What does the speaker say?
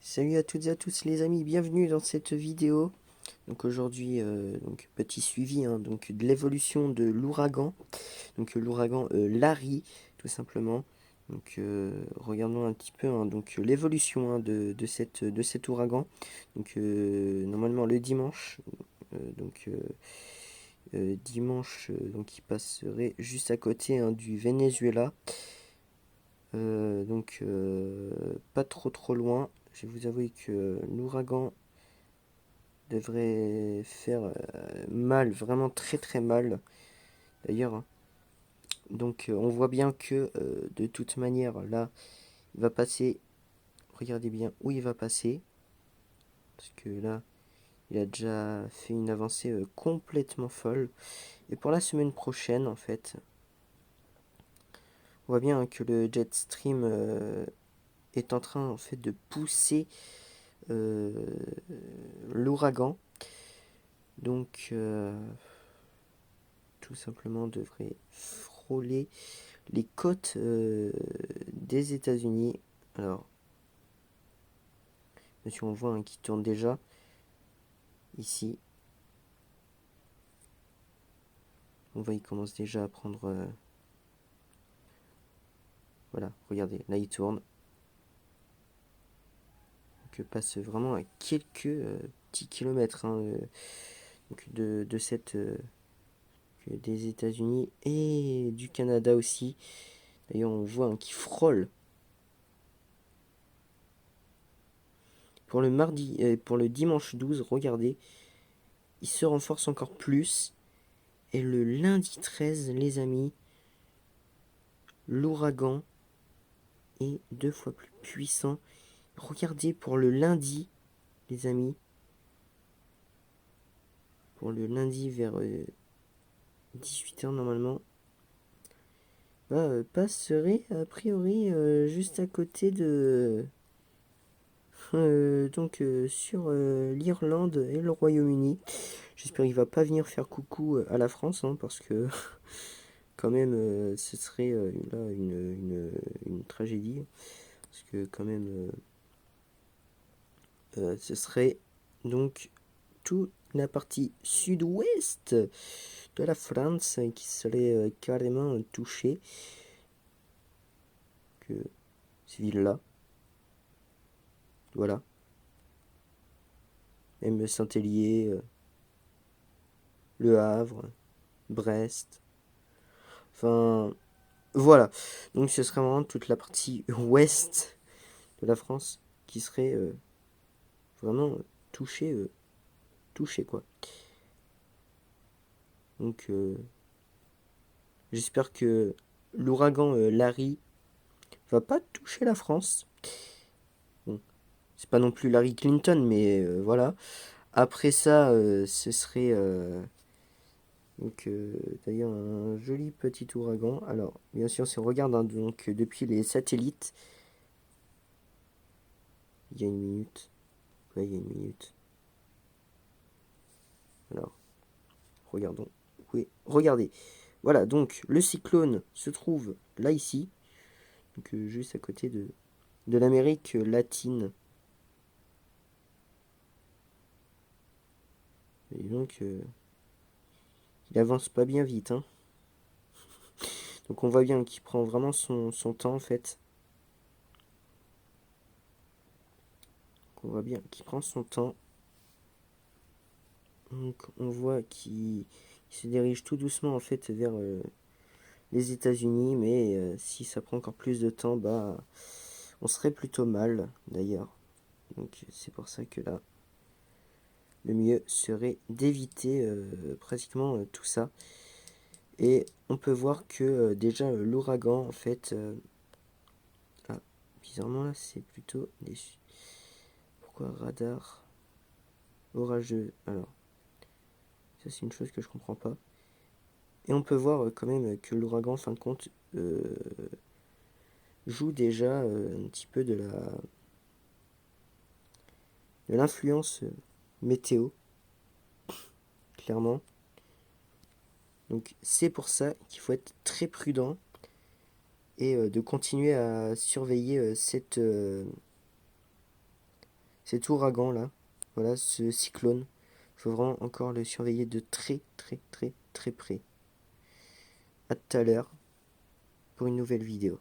Salut à toutes et à tous les amis, bienvenue dans cette vidéo. Donc aujourd'hui, petit suivi donc de l'évolution de l'ouragan. Donc l'ouragan Larry, tout simplement. Donc regardons un petit peu l'évolution de cet ouragan. Donc normalement le dimanche, donc il passerait juste à côté du Venezuela. Pas trop loin. Je vais vous avouer que l'ouragan devrait faire mal, vraiment très mal d'ailleurs, hein. Donc on voit bien que de toute manière là, il va passer, regardez bien où il va passer, parce que là, il a déjà fait une avancée complètement folle. Et pour la semaine prochaine, en fait, on voit bien que le jet stream est en train en fait de pousser euh, l'ouragan. Donc tout simplement devrait frôler les côtes des États-Unis. Alors, monsieur, on voit qui tourne déjà ici. On voit, il commence déjà à prendre. Voilà, regardez, là il tourne. Donc, passe vraiment à quelques petits kilomètres de cette. Des États-Unis et du Canada aussi. D'ailleurs, on voit qui frôle. Pour le mardi, pour le dimanche 12, regardez, il se renforce encore plus. Et le lundi 13, les amis, l'ouragan est 2 fois plus puissant. Regardez pour le lundi, les amis. Pour le lundi vers 18h normalement. Passerait a priori juste à côté de... sur l'Irlande et le Royaume-Uni. J'espère qu'il va pas venir faire coucou à la France, hein, parce que quand même ce serait là une tragédie. Parce que quand même ce serait donc toute la partie sud-ouest de la France qui serait carrément touchée. Que ces villes-là, voilà, même Saint-Hélier, Le Havre, Brest, enfin voilà. Donc ce serait vraiment toute la partie ouest de la France qui serait vraiment touchée, touchée quoi. Donc j'espère que l'ouragan Larry va pas toucher la France. Bon, c'est pas non plus Larry Clinton, mais voilà. Après ça, ce serait d'ailleurs un joli petit ouragan. Alors, bien sûr, si on regarde donc depuis les satellites, il y a une minute. Ouais, il y a une minute. Alors, regardons. Oui, regardez. Voilà, donc le cyclone se trouve là ici, donc juste à côté de l'Amérique latine. Et donc, il avance pas bien vite, hein. Donc on voit bien qu'il prend vraiment son temps en fait. On voit bien qu'il prend son temps. Donc on voit qu'il se dirige tout doucement en fait vers les États-Unis, mais si ça prend encore plus de temps, bah on serait plutôt mal d'ailleurs. Donc c'est pour ça que là, le mieux serait d'éviter pratiquement tout ça. Et on peut voir que déjà l'ouragan en fait, ah, bizarrement là c'est plutôt des... Pourquoi radar orageux? Alors ça c'est une chose que je comprends pas. Et on peut voir quand même que l'ouragan en fin de compte joue déjà un petit peu de l'influence météo, clairement. Donc c'est pour ça qu'il faut être très prudent et de continuer à surveiller cet ouragan là, voilà, ce cyclone. Il faut vraiment encore le surveiller de très très très très près. À tout à l'heure pour une nouvelle vidéo.